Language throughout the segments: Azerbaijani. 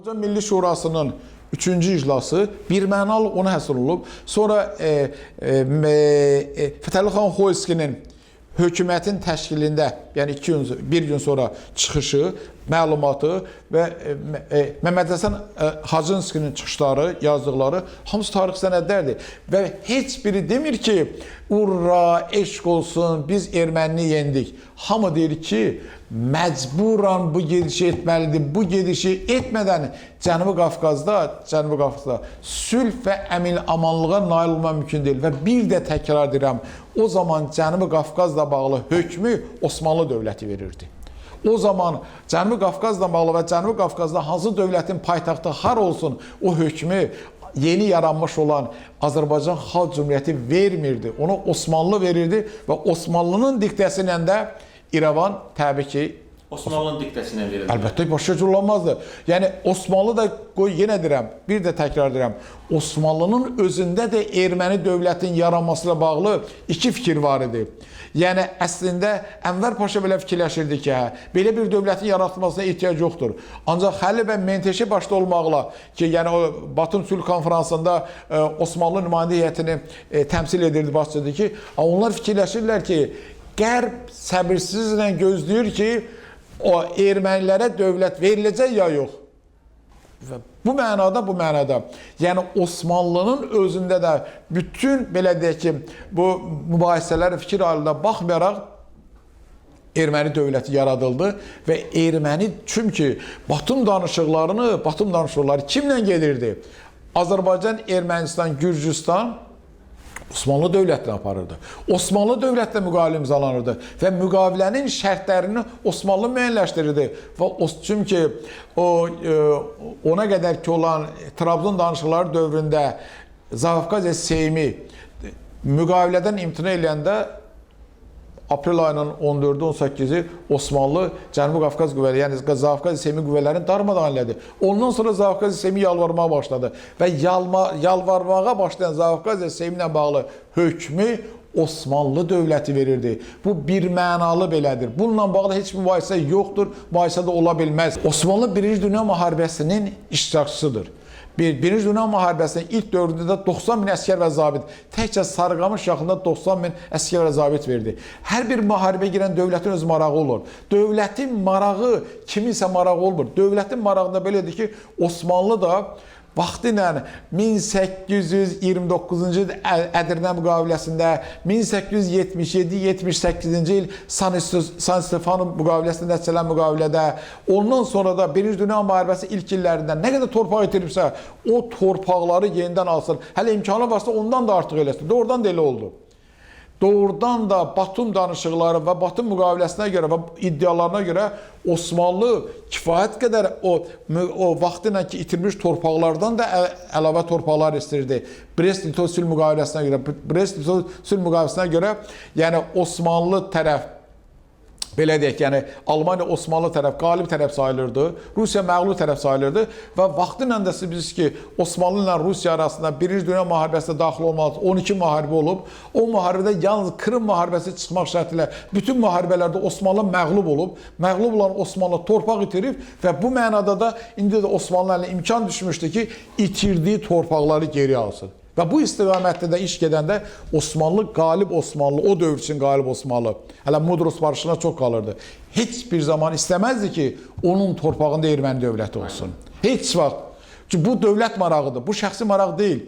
Azərbaycan Milli Şurasının 3-cü iclası birmənalı ona həsr olub. Sonra Fətəli xan Xoyskinin hökumətin təşkilində, yəni bir gün sonra çıxışı, məlumatı və Məmməd Həsən Hacınskinin çıxışları, yazdıqları hamısı tarix sənədlərdir. Və heç biri demir ki, urra, eşq olsun, biz ermənini yendik. Hamı deyir ki, məcburan bu gedişi etməlidir. Bu gedişi etmədən Cənubi Qafqazda sülh və əmin-amanlığa nail olmaq mümkün deyil. Və bir də təkrar edirəm, o zaman Cənubi Qafqazla bağlı hökmü Osmanlı dövləti verirdi. O zaman Cənubi Qafqazla bağlı və Cənubi Qafqazda hansı dövlətin paytaxtı har olsun, o hökmü yeni yaranmış olan Azərbaycan Xalq Cümhuriyyəti vermirdi. Onu Osmanlı verirdi və Osmanlının diktəsi ilə də İrəvan təbii ki, Osmanlının diktəsinə verildi. Əlbəttə, başqa cür olmazdı. Yəni, Osmanlı da, yenə deyirəm, bir də təkrar edirəm, Osmanlının özündə də erməni dövlətin yaranmasıyla bağlı iki fikir var idi. Yəni, əslində, Ənvər Paşa belə fikirləşirdi ki, belə bir dövlətin yaratılmasına ehtiyac yoxdur. Ancaq Xəlil bəy Menteşe başda olmaqla ki, yəni o Batum Sülh Konferansında Osmanlı nümayəndə heyətini təmsil edirdi, başladı ki, onlar fikirləşirlər ki, Qərb səbirsizlə gözləyir ki, o ermənilərə dövlət veriləcək ya yox. Və bu mənada, yəni Osmanlının özündə də bütün, belə deyək ki, bu mübahisələr fikir halında baxmayaraq erməni dövləti yaradıldı və erməni, çünki Batum danışıqları kimlə gedirdi? Azərbaycan, Ermənistan, Gürcüstan Osmanlı dövlətlə aparırdı. Osmanlı dövlətlə müqavilə imzalanırdı və müqavilənin şərtlərini Osmanlı müəyyənləşdirirdi. Və çünki ona qədər ki olan Trabzon danışıqları dövründə Zavqaziya Seymi müqavilədən imtina edəndə aprel ayının 14-ü, 18-i Osmanlı Cənubi Qafqaz qüvvələri, yəni Zavqaziya Seymi qüvvələrini darmadağın elədi. Ondan sonra Zavqaziya Seymi yalvarmağa başladı və yalvarmağa başlayan Zavqaziya Seymi ilə bağlı hökmü Osmanlı dövləti verirdi. Bu bir mənalı belədir. Bununla bağlı heç mübahisə yoxdur, mübahisə də ola bilməz. Osmanlı Birinci Dünya Müharibəsinin iştirakçısıdır. Birinci Dünya Müharibəsinin ilk dövründə 90 min əskər və zabit, təkcə Sarıqamış yaxında 90 min əskər və zabit verdi. Hər bir müharibə girən dövlətin öz marağı olur. Dövlətin marağı kiminsə marağı olmur. Dövlətin marağında belədir ki, Osmanlı da vaxtı ilə 1829-cu il Ədirnə müqaviləsində, 1877-78-ci il San Stefano müqaviləsində nəticələn müqavilədə, ondan sonra da Birinci Dünya Müharibəsi ilk illərində nə qədər torpaq itiribsə, o torpaqları yenidən alsın. Hələ imkanı varsa ondan da artıq eləsin. Doğrudan da elə oldu. Doğrudan da Batum danışıqları və Batum müqaviləsinə görə və iddialarına görə Osmanlı kifayət qədər o vaxtı ilə ki itirmiş torpaqlardan da əlavə torpaqlar istirdi. Brest-Litov sülh müqaviləsinə görə, yəni Osmanlı tərəf, belə deyək, yəni Almaniya Osmanlı tərəf, qalib tərəf sayılırdı, Rusiya məğlub tərəf sayılırdı və vaxtı ilə də siz ki, Osmanlı ilə Rusiya arasında Birinci Dünya Müharibəsinə daxil olmalı 12 müharibə olub. O müharibədə yalnız Krım müharibəsi çıxmaq şərtilə bütün müharibələrdə Osmanlı məğlub olub. Məğlub olan Osmanlı torpaq itirib və bu mənada da indi də Osmanlı əlinə imkan düşmüşdü ki, itirdiyi torpaqları geri alsın. Və bu istiqamətdə də iş gedəndə Osmanlı, qalib Osmanlı, o dövr üçün qalib Osmanlı, hələ Mudros barışına çox qalırdı. Heç bir zaman istəməzdi ki, onun torpağında erməni dövləti olsun. Heç vaxt. Çünki bu dövlət marağıdır, bu şəxsi maraq deyil.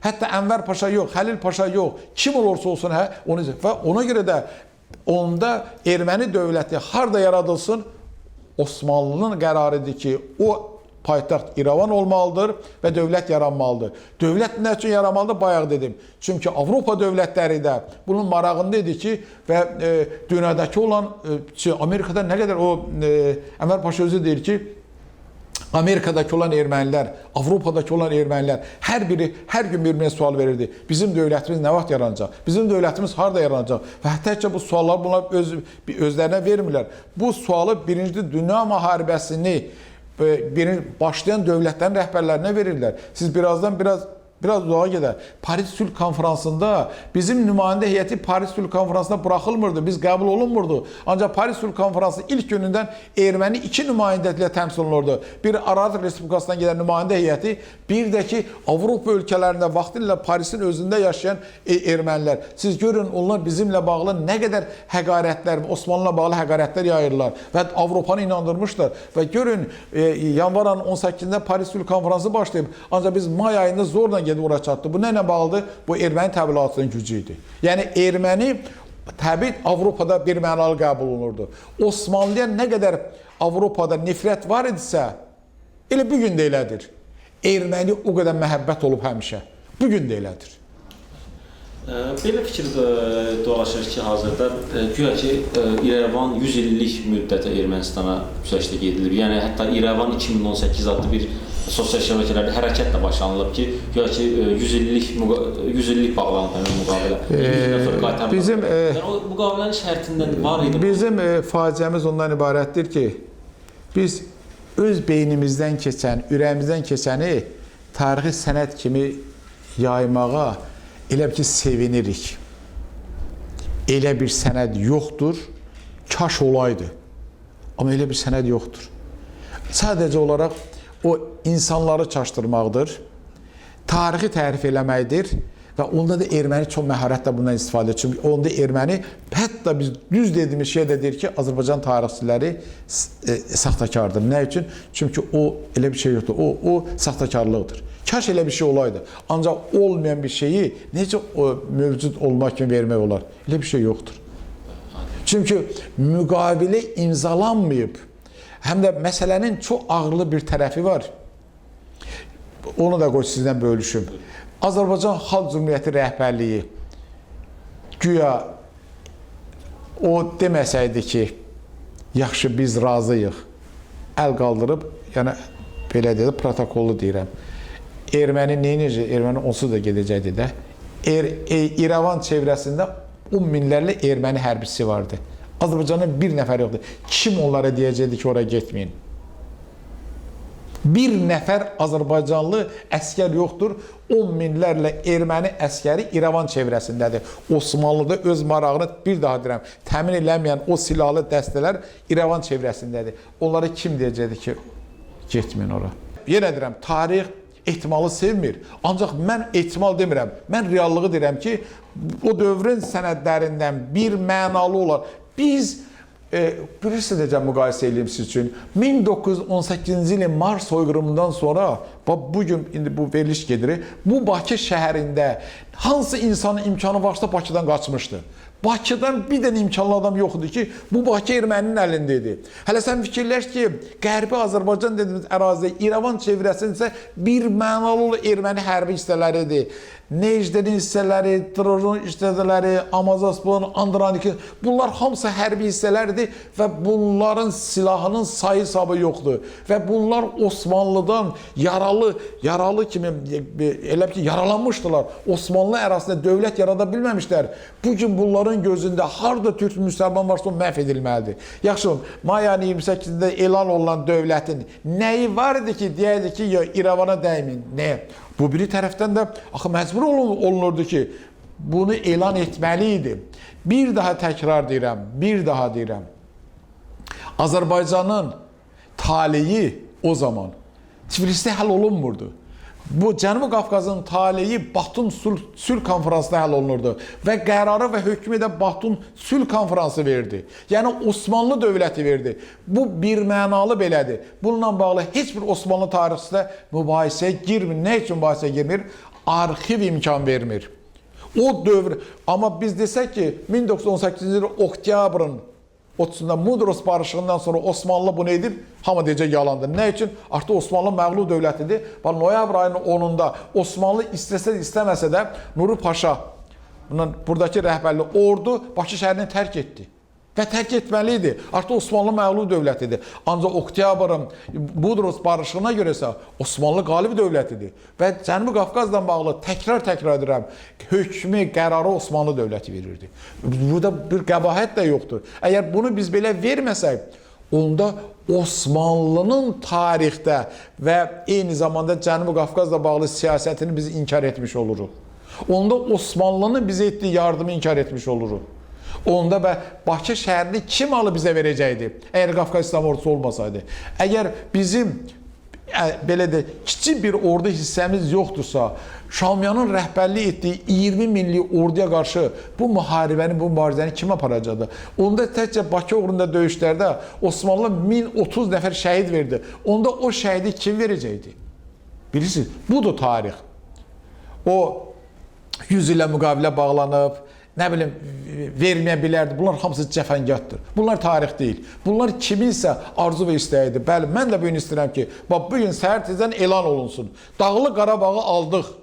Hətta Ənvər Paşa yox, Xəlil Paşa yox, kim olursa olsun, və ona görə də onda erməni dövləti harada yaradılsın, Osmanlının qərarıdır ki, o paytaxt İrəvan olmalıdır və dövlət yaranmalıdır. Dövlət nə üçün yaranmalıdır? Bayaq dedim. Çünki Avropa dövlətləri də bunun marağında idi ki, və dünyadakı olan, Amerikada nə qədər o, Ənvər Paşa özü deyir ki, Amerikadakı olan ermənilər, Avropadakı olan ermənilər hər biri hər gün bir-birinə sual verirdi. Bizim dövlətimiz nə vaxt yaranacaq? Bizim dövlətimiz harada yaranacaq? Və hətta bu sualları bunlar özlərinə vermirlər. Bu sualı Birinci Dünya Müharibəsini başlayan dövlətlərin rəhbərlərinə verirlər. Siz birazdan biraz uzağa gedər. Paris Sülh Konferansında bizim nümayəndə heyəti Paris Sülh Konferansına buraxılmırdı, biz qəbul olunmurdu. Ancaq Paris Sülh Konferansı ilk günündən erməni 2 nümayəndə ilə təmsil olunurdu. Bir Ararat Respublikasından gedən nümayəndə heyəti, bir də ki Avropa ölkələrində vaxtilə Parisin özündə yaşayan ermənilər. Siz görün, onlar bizimlə bağlı nə qədər həqarətlər, Osmanlı'la bağlı həqarətlər yayırlar və Avropanı inandırmışlar. Və görün, yanvar ayının 18-də Paris Sülh Konferansı başlayıb, ancaq biz may ayında zorla gedib ora çatdı. Bu nə ilə bağlıdır? Bu erməni təbliğatının gücü idi. Yəni erməni təbii Avropada bir mənalı qəbul olunurdu. Osmanlıya nə qədər Avropada nifrət var idisə, elə bugün də elədir. Erməni o qədər məhəbbət olub həmişə. Bugün də elədir. Belə fikir dolaşır ki, hazırda güya ki, İrəvan 100 illik müddətə Ermənistana güzəştə gedilib. Yəni, hətta İrəvan 2018 adlı bir sosial şəbəkələrdə hərəkət də başlanılıb ki, güya ki, 100 illik bağlanıb müqavilə. Bizim o müqavilənin şərtində var idi. Bizim faciəmiz ondan ibarətdir ki, biz öz beynimizdən keçən, ürəyimizdən keçəni tarixi sənət kimi yaymağa elə ki sevinirik. Elə bir sənəd yoxdur, kaş olaydı. Amma elə bir sənəd yoxdur. Sadəcə olaraq o insanları çaşdırmaqdır, tarixi tərif eləməkdir və onda da erməni çox məharətlə bundan istifadə edir. Çünki onda erməni, hətta biz düz dediyimiz şey də deyir ki, Azərbaycan tarixçiləri saxtakardır. Nə üçün? Çünki o elə bir şey yoxdur, o saxtakarlıqdır. Kaş elə bir şey olaydı. Ancaq olmayan bir şeyi necə mövcud olmaq kimi vermək olar? Elə bir şey yoxdur. Çünki müqavilə imzalanmayıb, həm də məsələnin çox ağırlı bir tərəfi var. Onu da qoy sizdən bölüşüm. Azərbaycan Xalq Cümhuriyyəti rəhbərliyi güya o deməsəydi ki, yaxşı biz razıyıq, əl qaldırıb, yəni belə deyək, protokollu deyirəm. Erməni neyinəcək? Erməni onsuz da gedəcəkdi də. İrəvan çevrəsində 10 minlərlə erməni hərbisi vardı. Azərbaycanın bir nəfər yoxdur. Kim onlara deyəcəkdi ki, oraya getməyin? Bir nəfər Azərbaycanlı əskər yoxdur. 10 minlərlə erməni əskəri İrəvan çevrəsindədir. Osmanlıda öz marağını, bir daha deyirəm, təmin eləməyən o silahlı dəstələr İrəvan çevrəsindədir. Onlara kim deyəcəkdi ki, getməyin ora? Yenə deyirəm, tarix ehtimalı sevmir. Ancaq mən ehtimal demirəm. Mən reallığı deyirəm ki, o dövrün sənədlərindən bir mənalı olar. Biz bilirsiniz necə müqayisə edeyim siz üçün. 1918-ci ilin mart soyqırımından sonra, bugün indi bu veriliş gedir, bu Bakı şəhərində hansı insanın imkanı varsa Bakıdan qaçmışdı. Bakıdan bir dənə imkanlı adam yox idi ki, bu Bakı erməninin əlində idi. Hələ sən fikirləş ki, Qərbi Azərbaycan dediyimiz ərazidə, İrəvan çevrəsində isə bir mənalı erməni hərbi hissələridir. Necdənin hissələri, Trojon hissələri, Amazospolun, Andranikin, bunlar hamısı hərbi hissələrdir və bunların silahının sayı hesabı yoxdur. Və bunlar Osmanlıdan yaralı kimi, elə ki, yaralanmışdılar. Osmanlı ərazisində dövlət yarada bilməmişlər. Bugün bunların gözündə harada türk müsəlman varsa o məhv edilməlidir. Yaxşı, may ayının 28-də elan olunan dövlətin nəyi var idi ki, deyədi ki, İrəvana dəymin? Nə? Bu biri tərəfdən də axı məcbur olunurdu ki, bunu elan etməli idi. Bir daha təkrar deyirəm, Azərbaycanın taleyi o zaman Tiflisdə həll olunmurdu. Bu Cənubi Qafqazın taleyi Batum Sülh Konferansında həll olunurdu və qərarı və hökmü də Batum Sülh Konferansı verdi. Yəni Osmanlı dövləti verdi. Bu bir mənalı belədir. Bununla bağlı heç bir Osmanlı tarixçisində mübahisəyə girmir. Nə üçün mübahisəyə girmir? Arxiv imkan vermir. O dövr, amma biz desək ki, 1918-ci il oktyabrın 30-da Mudros barışığından sonra Osmanlı bunu edib, hamı deyəcək yalandır. Nə üçün? Artıq Osmanlı məğlub dövlətidir. Noyabr ayının 10-da Osmanlı istəməsə də Nuri Paşa, buradakı rəhbərli ordu Bakı şəhərini tərk etdi. Və tərk etməli idi. Artıq Osmanlı məğlub dövlətidir. Ancaq oktyabrın Mudros barışığına görə isə Osmanlı qalib dövlətidir. Və Cənubi Qafqazla bağlı təkrar edirəm, hökmü, qərarı Osmanlı dövləti verirdi. Burada bir qəbahət də yoxdur. Əgər bunu biz belə verməsək, onda Osmanlının tarixdə və eyni zamanda Cənubi Qafqazla bağlı siyasətini biz inkar etmiş oluruq. Onda Osmanlının bizə etdiyi yardımı inkar etmiş oluruq. Onda və Bakı şəhərini kim alıb bizə verəcəkdi? Əgər Qafqaz İslam ordusu olmasaydı. Əgər bizim belə də kiçik bir ordu hissəmiz yoxdursa, Şamiyanın rəhbərlik etdiyi 20 minlik orduya qarşı bu mübarizəni kim aparacaqdı? Onda təkcə Bakı uğrunda döyüşlərdə Osmanlı 1030 nəfər şəhid verdi. Onda o şəhidi kim verəcəkdi? Bilirsiniz, budur tarix. O 100 ilə müqavilə bağlanıb, nə bilim, verməyə bilərdi. Bunlar hamısı cəfəngahdır. Bunlar tarix deyil. Bunlar kiminsə arzu və istəyidir. Bəli, mən də bu gün istəyirəm ki, bugün səhər tezdən elan olunsun. Dağlı Qarabağı aldıq.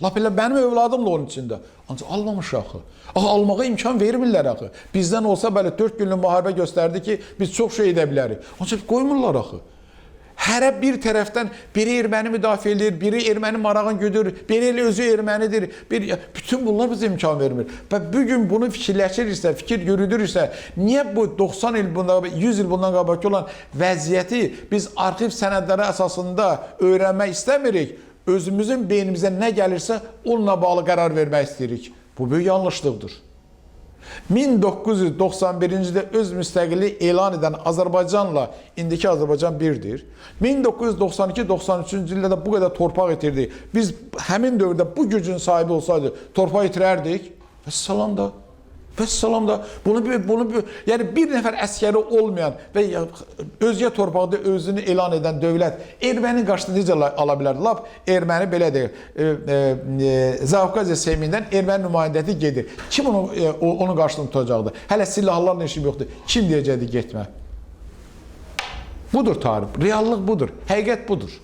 Lap elə mənim övladım da onun içində. Ancaq almamış axı. Almağa imkan vermirlər axı. Bizdən olsa belə 4 günlük müharibə göstərdi ki, biz çox şey edə bilərik. Ancaq qoymurlar axı. Hərə bir tərəfdən biri erməni müdafiə edir, biri erməni marağını güdür, biri elə özü ermənidir. Bütün bunlar bizə imkan vermir. Və bugün bunu fikirləşirsə, fikir yürüdürsə, niyə bu 90 il bundan, 100 il bundan qabaqki olan vəziyyəti biz arxiv sənədləri əsasında öyrənmək istəmirik? Özümüzün beynimizə nə gəlirsə, onunla bağlı qərar vermək istəyirik. Bu böyük yanlışlıqdır. 1991-ci ildə öz müstəqilliyi elan edən Azərbaycanla indiki Azərbaycan birdir. 1992-93-cü ildə də bu qədər torpaq itirdik. Biz həmin dövrdə bu gücün sahibi olsaydı torpaq itirərdik. Vəssalam da. Vəssalam da. Yəni bir nəfər əskəri olmayan və özgə torpaqda özünü elan edən dövlət erməni qarşısında necə ala bilərdi? Lap erməni belə deyir, Zavqaziya Seymindən erməni nümayəndəti gedir. Kim onun qarşısını tutacaqdı? Hələ silahlarla işim yoxdur. Kim deyəcəkdi getmə? Budur tarix, reallıq budur, həqiqət budur.